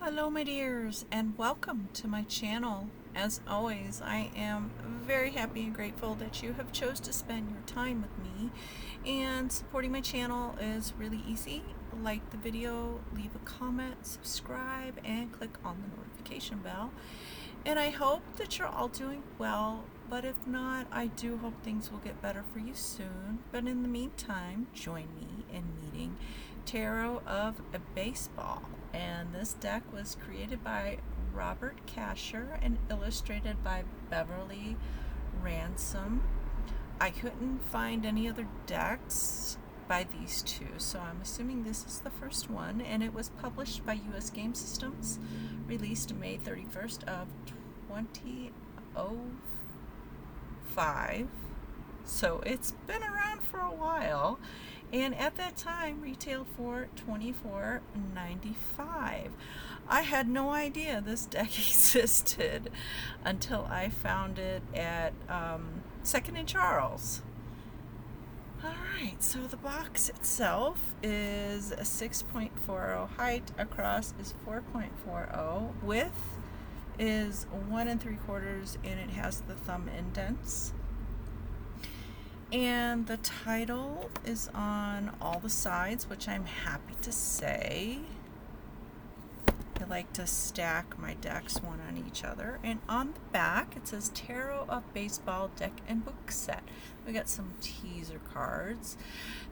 Hello my dears, and welcome to my channel. As always, I am very happy and grateful that you have chose to spend your time with me, and supporting my channel is really easy. Like the video, leave a comment, subscribe, and click on the notification bell. And I hope that you're all doing well, but if not, I do hope things will get better for you soon. But in the meantime, join me in meeting Tarot of Baseball. And this deck was created by Robert Kasher and illustrated by Beverly Ransom. I couldn't find any other decks by these two, so I'm assuming this is the first one, and it was published by US Game Systems, released May 31st of 2005. So it's been around for a while, and at that time retailed for $24.95. I had no idea this deck existed until I found it at Second and Charles. Alright, so the box itself is a 6.40, height across is 4.40, width is 1 3/4, and it has the thumb indents. And the title is on all the sides, which I'm happy to say. I like to stack my decks one on each other. And on the back, it says Tarot of Baseball Deck and Book Set. We got some teaser cards.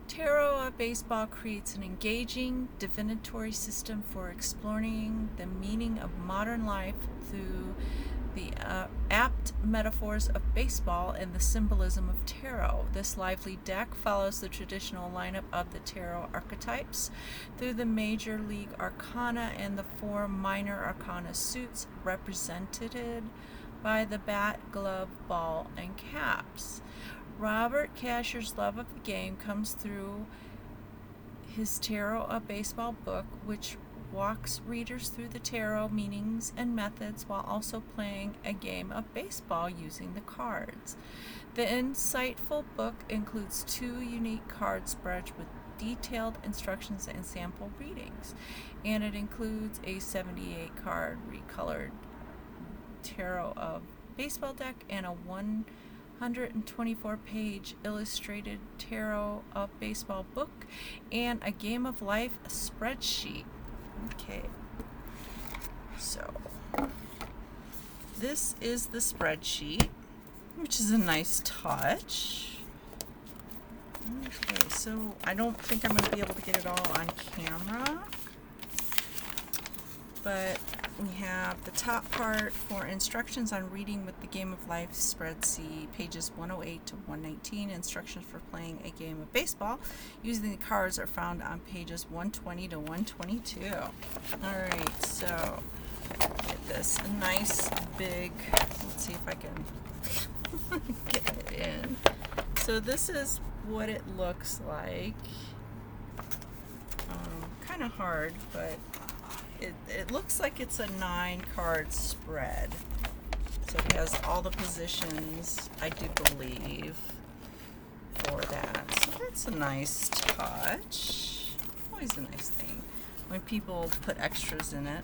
Tarot of Baseball creates an engaging divinatory system for exploring the meaning of modern life through the apt metaphors of baseball and the symbolism of tarot. This lively deck follows the traditional lineup of the tarot archetypes through the major league arcana and the 4 minor arcana suits represented by the bat, glove, ball, and caps. Robert Kasher's love of the game comes through his Tarot of Baseball book, which walks readers through the tarot meanings and methods while also playing a game of baseball using the cards. The insightful book includes 2 unique card spreads with detailed instructions and sample readings, and it includes a 78 card recolored Tarot of Baseball deck and a 124 page illustrated Tarot of Baseball book and a Game of Life spreadsheet. Okay, so this is the spreadsheet, which is a nice touch. Okay, so I don't think I'm going to be able to get it all on camera, but we have the top part for instructions on reading with the Game of Life spreadsheet, pages 108 to 119. Instructions for playing a game of baseball using the cards are found on pages 120 to 122. Alright, so get this nice big, let's see if I can get it in. So this is what it looks like. Kind of hard, but it looks like it's a 9 card spread. So it has all the positions, I do believe, for that. So that's a nice touch. Always a nice thing when people put extras in it.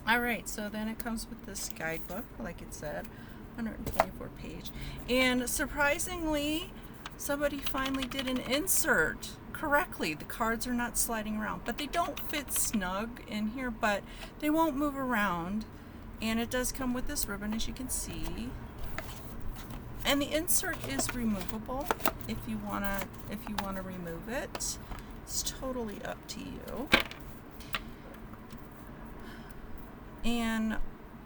Alright, so then it comes with this guidebook, like it said, 124 page. And surprisingly, somebody finally did an insert correctly. The cards are not sliding around, but they don't fit snug in here, but they won't move around. And it does come with this ribbon, as you can see. And the insert is removable if you wanna remove it. It's totally up to you. And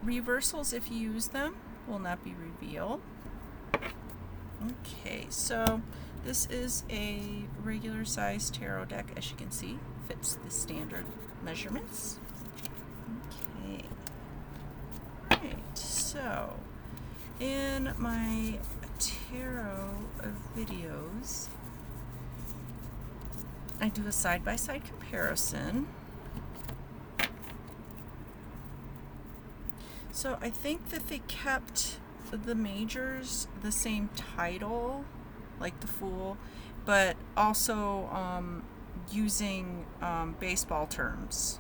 reversals, if you use them, will not be revealed. Okay, so this is a regular size tarot deck, as you can see. Fits the standard measurements. Okay. Alright, so in my tarot videos, I do a side-by-side comparison. So I think that they kept the majors the same title, like the Fool, but also using baseball terms.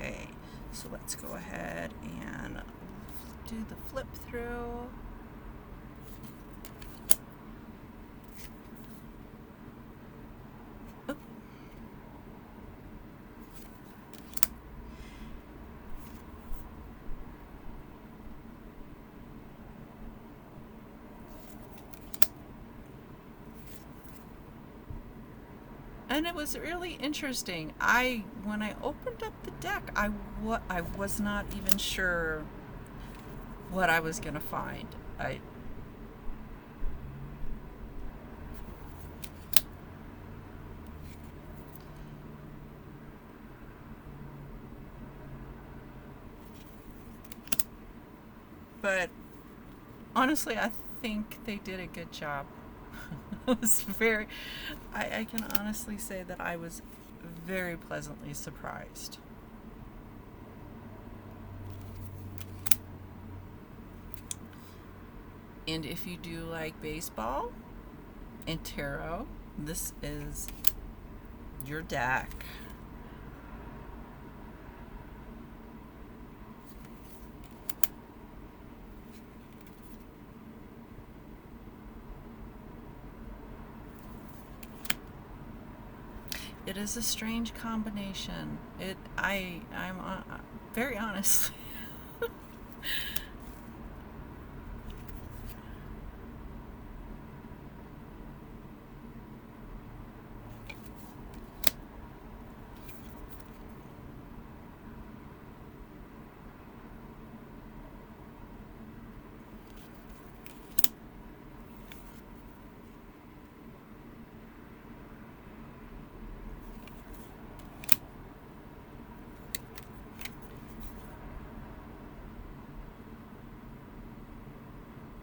Okay, so let's go ahead and do the flip through. Oop. And it was really interesting. When I opened up the deck, I was not even sure what I was gonna find. But honestly, I think they did a good job. It was I can honestly say that I was very pleasantly surprised. And if you do like baseball and tarot, this is your deck. It is a strange combination. I'm very honest.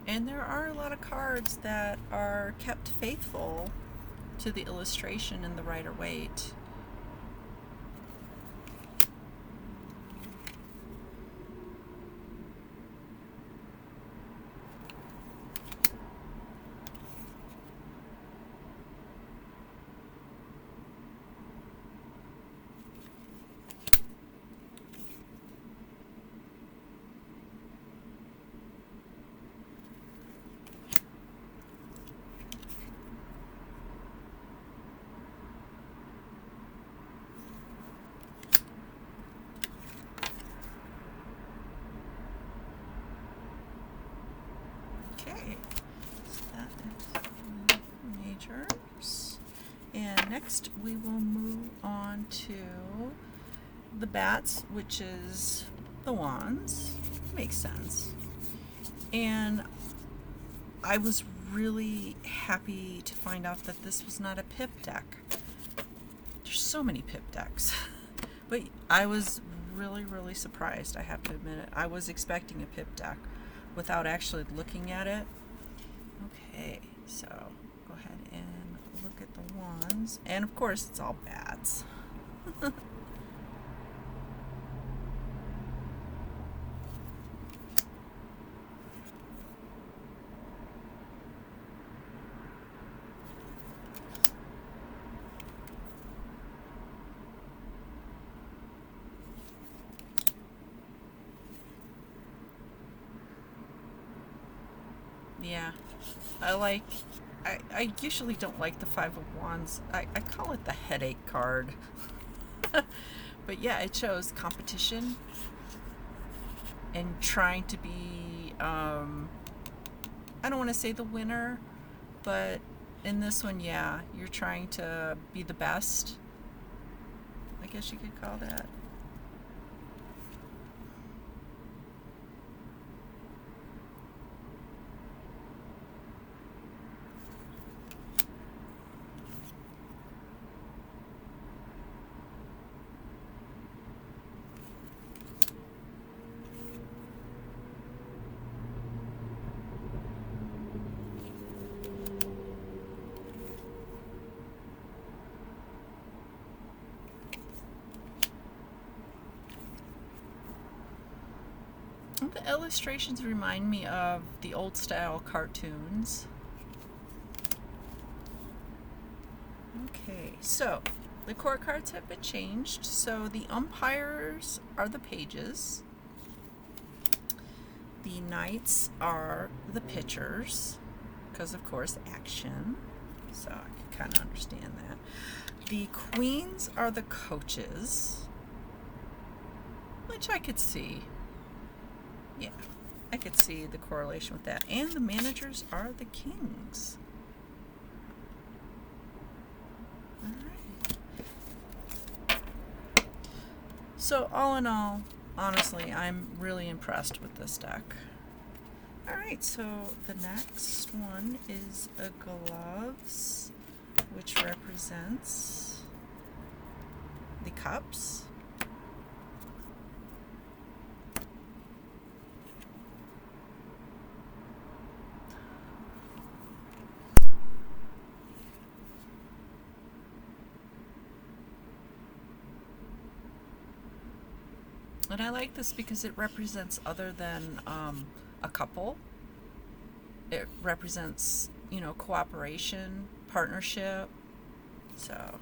And there are a lot of cards that are kept faithful to the illustration in the Rider-Waite. Okay, so that is majors. And next we will move on to the bats, which is the wands. Makes sense. And I was really happy to find out that this was not a pip deck. There's so many pip decks. But I was really surprised, I have to admit it. I was expecting a pip deck without actually looking at it. Okay, so go ahead and look at the wands. And of course it's all bats. Yeah, I usually don't like the Five of Wands. I call it the headache card. But yeah, it shows competition and trying to be, I don't want to say the winner, but in this one, yeah, you're trying to be the best. I guess you could call that. The illustrations remind me of the old style cartoons. Okay, so The court cards have been changed, so the umpires are the pages. The knights are the pitchers, because of course action, so I can kind of understand that. The queens are the coaches, which I could see. Yeah, I could see the correlation with that. And the managers are the kings. All right. So all in all, honestly, I'm really impressed with this deck. All right, so the next one is a gloves, which represents the cups. And I like this because it represents other than a couple. It represents, you know, cooperation, partnership. So.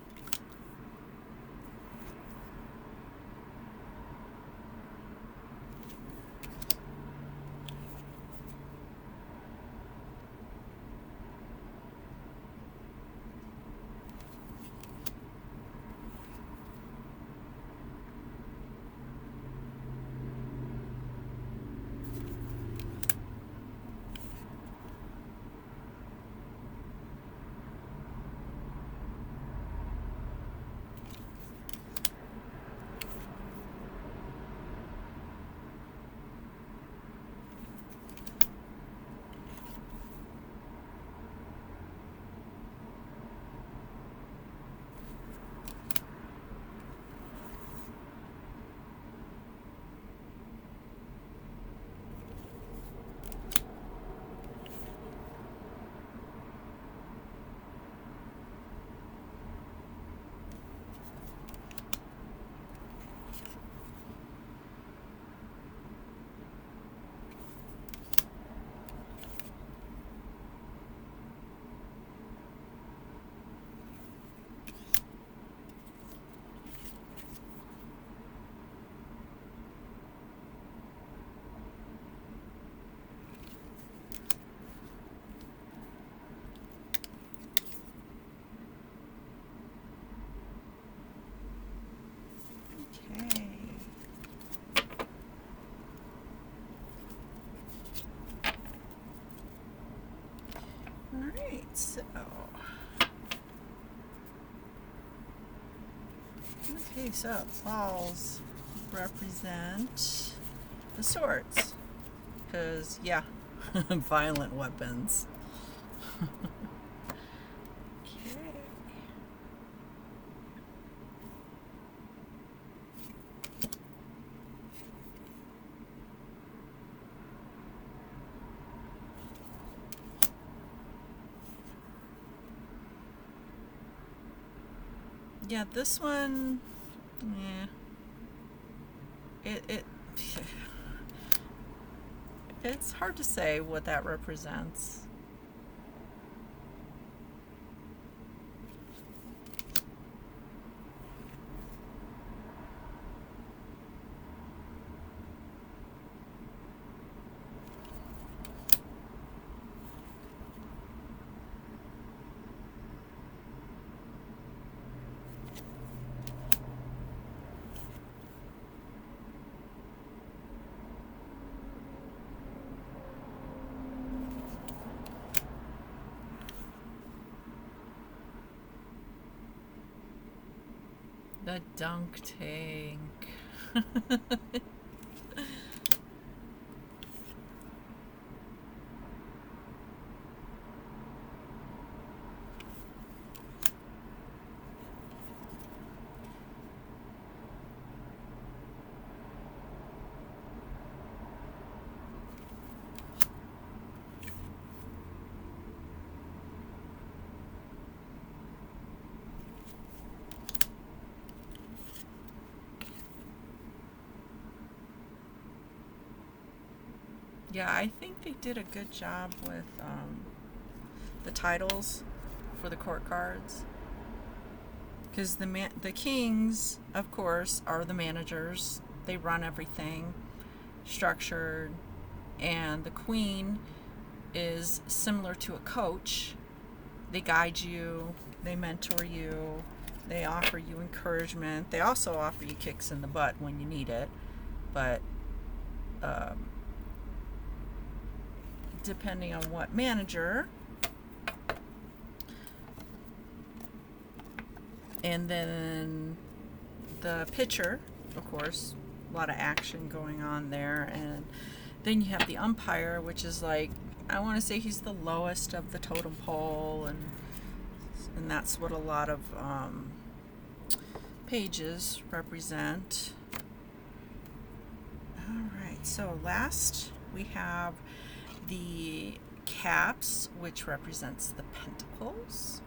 Okay. All right, so. Okay, so balls represent the swords. Because, yeah, violent weapons. Okay. Yeah, this one, yeah, it it's hard to say what that represents. The dunk tank. Yeah, I think they did a good job with the titles for the court cards. because the kings, of course, are the managers. They run everything structured, and the queen is similar to a coach. They guide you, they mentor you, they offer you encouragement. They also offer you kicks in the butt when you need it, but depending on what manager. And then the pitcher, of course, a lot of action going on there. And then you have the umpire, which is like, I want to say he's the lowest of the totem pole, and that's what a lot of pages represent. All right, so last we have the caps, which represents the pentacles.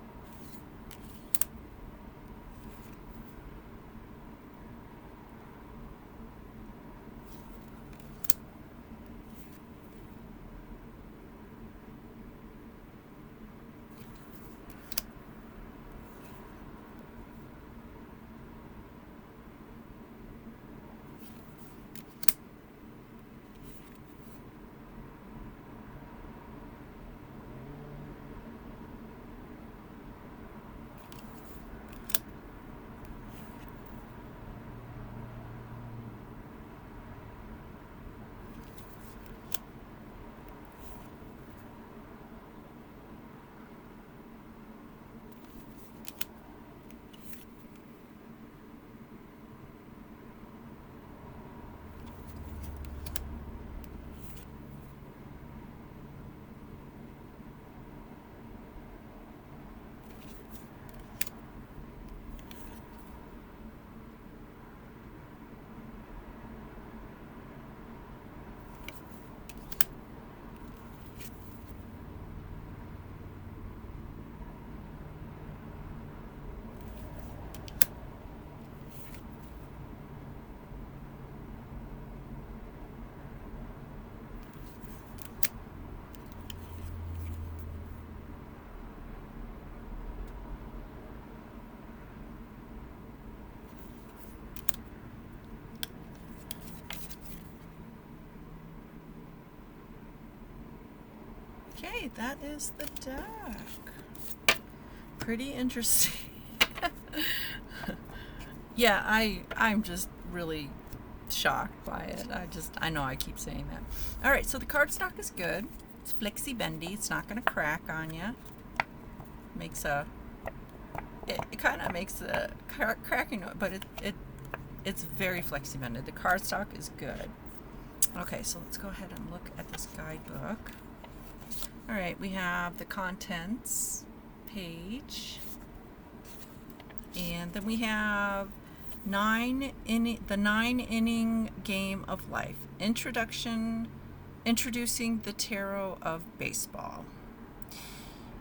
Okay, that is the deck. Pretty interesting. Yeah, I'm just really shocked by it. I know I keep saying that. All right, so the cardstock is good. It's flexy bendy. It's not going to crack on you. It kind of makes a cracking noise, but it's very flexy bended. The cardstock is good. Okay, so let's go ahead and look at this guidebook. All right, we have the contents page, and then we have the 9-inning game of life. Introducing the tarot of baseball.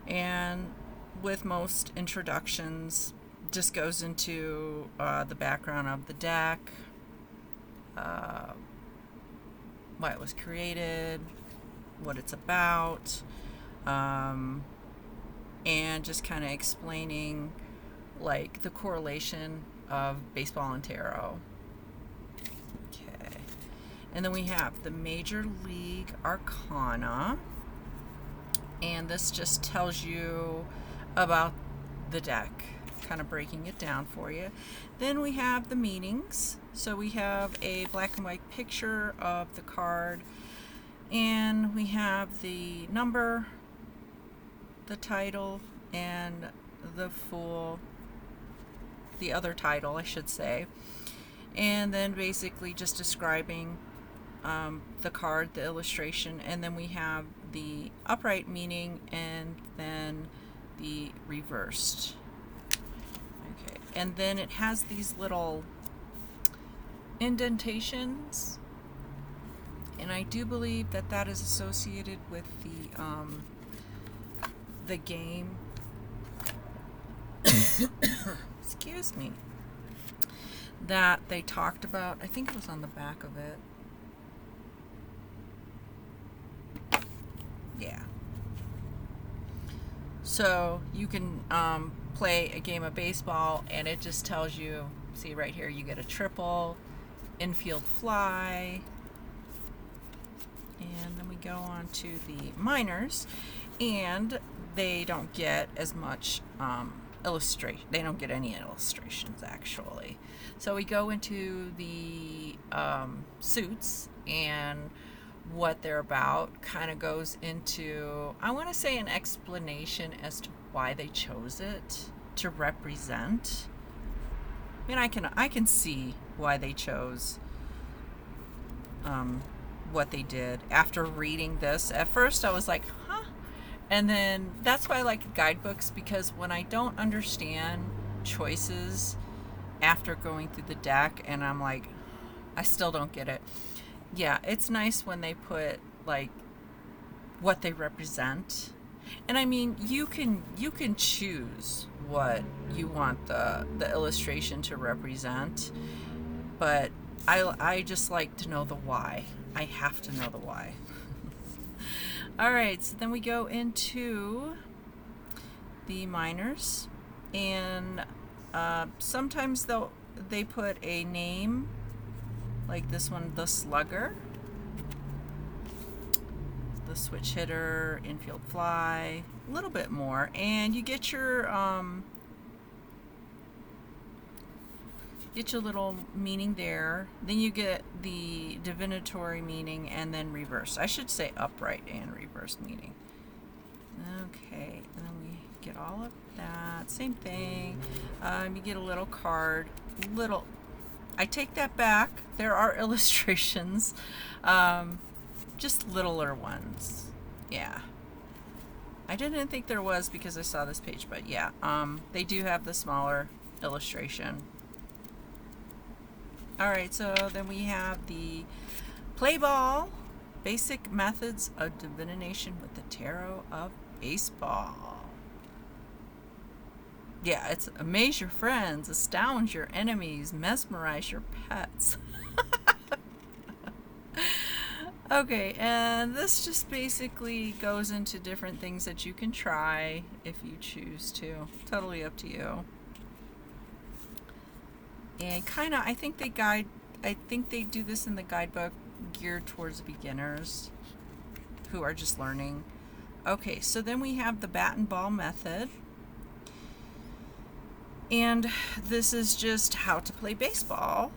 And with most introductions, just goes into the background of the deck, why it was created, what it's about, and just kind of explaining like the correlation of baseball and tarot. Okay, and then we have the Major League Arcana, and this just tells you about the deck, kind of breaking it down for you. Then we have the meanings. So we have a black and white picture of the card, and we have the number, the title, and the other title, I should say. And then basically just describing the card, the illustration, and then we have the upright meaning and then the reversed. Okay, and then it has these little indentations, and I do believe that is associated with the game. Excuse me. That they talked about. I think it was on the back of it. Yeah. So you can play a game of baseball, and it just tells you, see right here, you get a triple, infield fly, and then we go on to the minors, and they don't get as much illustration. They don't get any illustrations actually. So we go into the suits, and what they're about kind of goes into, I want to say, an explanation as to why they chose it to represent. I mean, I can see why they chose what they did after reading this. At first I was like, huh? And then that's why I like guidebooks, because when I don't understand choices after going through the deck and I'm like, I still don't get it. Yeah, it's nice when they put like what they represent. And I mean, you can choose what you want the illustration to represent, but I just like to know the why. I have to know the why. All right, so then we go into the minors, and sometimes they put a name, like this one, the slugger, the switch hitter, infield fly, a little bit more, and you get your little meaning there. Then you get the divinatory meaning, and then reverse. I should say upright and reverse meaning. Okay, and then we get all of that. Same thing. You get a little card. I take that back. There are illustrations, just littler ones. Yeah. I didn't think there was because I saw this page, but yeah, they do have the smaller illustration. All right, so then we have the play ball, basic methods of divination with the tarot of baseball. Yeah, it's amaze your friends, astound your enemies, mesmerize your pets. Okay, and this just basically goes into different things that you can try if you choose to. Totally up to you. And kind of, I think they do this in the guidebook geared towards beginners who are just learning. Okay, so then we have the bat and ball method. And this is just how to play baseball.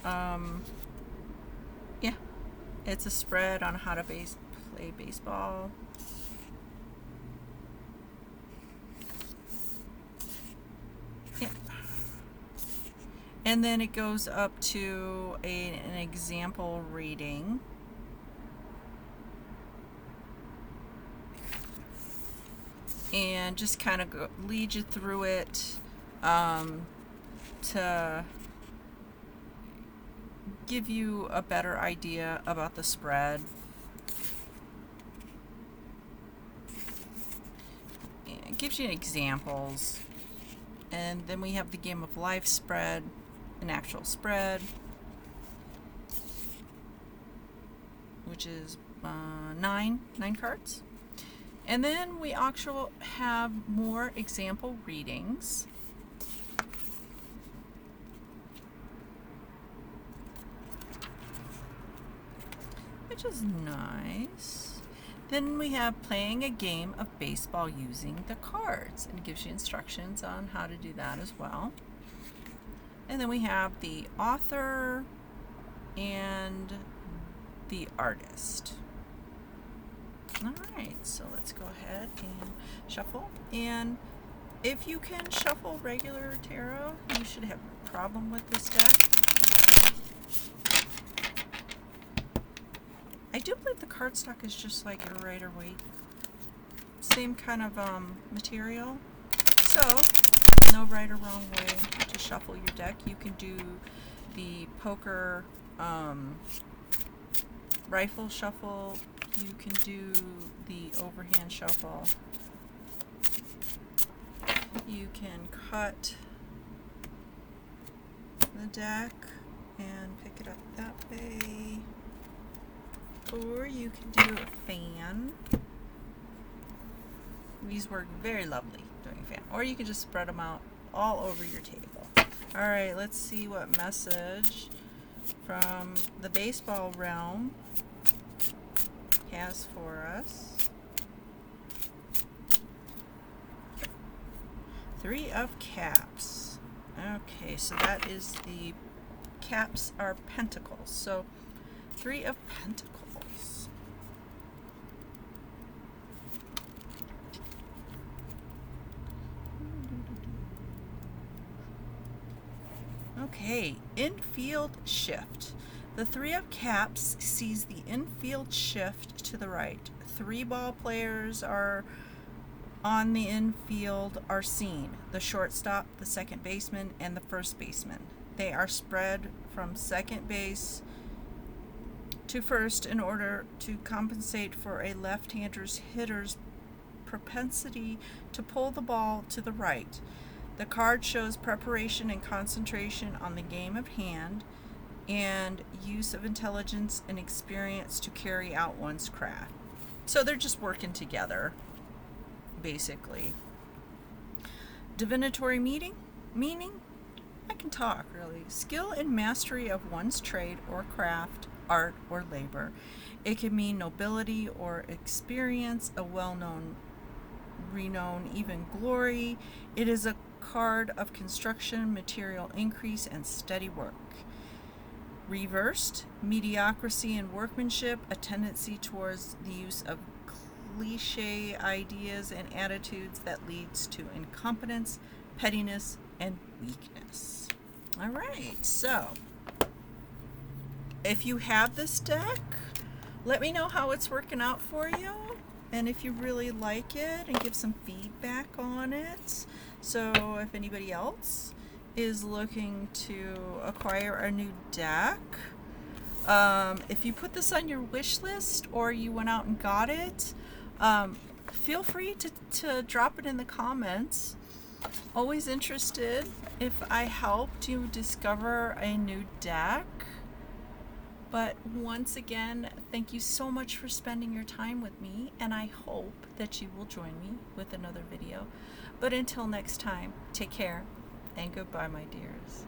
Yeah, it's a spread on how to play baseball. Yeah. And then it goes up to an example reading. And just kind of lead you through it to give you a better idea about the spread. And it gives you examples. And then we have the game of life spread, an actual spread, which is 9 cards. And then we actually have more example readings. Which is nice. Then we have playing a game of baseball using the cards, and it gives you instructions on how to do that as well. And then we have the author and the artist. All right, so let's go ahead and shuffle. And if you can shuffle regular tarot, you should have no problem with this deck. I do believe the cardstock is just like a Rider-Waite. Same kind of material. So, no right or wrong way to shuffle your deck. You can do the poker rifle shuffle. You can do the overhand shuffle. You can cut the deck and pick it up that way. Or you can do a fan. These work very lovely doing a fan. Or you can just spread them out all over your table. All right, let's see what message from the baseball realm has for us. 3 of Caps. Okay, so that is the caps are pentacles. So 3 of Pentacles. Okay, infield shift. The 3 of Caps sees the infield shift to the right. 3 ball players are on the infield are seen. The shortstop, the second baseman, and the first baseman. They are spread from second base to first in order to compensate for a left-hander's hitter's propensity to pull the ball to the right. The card shows preparation and concentration on the game of hand and use of intelligence and experience to carry out one's craft. So they're just working together, basically. Divinatory meaning? I can talk, really. Skill and mastery of one's trade or craft, art or labor. It can mean nobility or experience, a well-known, renown, even glory. It is a card of construction, material increase, and steady work. Reversed, mediocrity in workmanship, a tendency towards the use of cliche ideas and attitudes that leads to incompetence, pettiness, and weakness. All right, so if you have this deck, let me know how it's working out for you, and if you really like it, and give some feedback on it. So if anybody else is looking to acquire a new deck, if you put this on your wish list or you went out and got it, feel free to drop it in the comments. Always interested if I helped you discover a new deck. But once again, thank you so much for spending your time with me, and I hope that you will join me with another video. But until next time, take care and goodbye, my dears.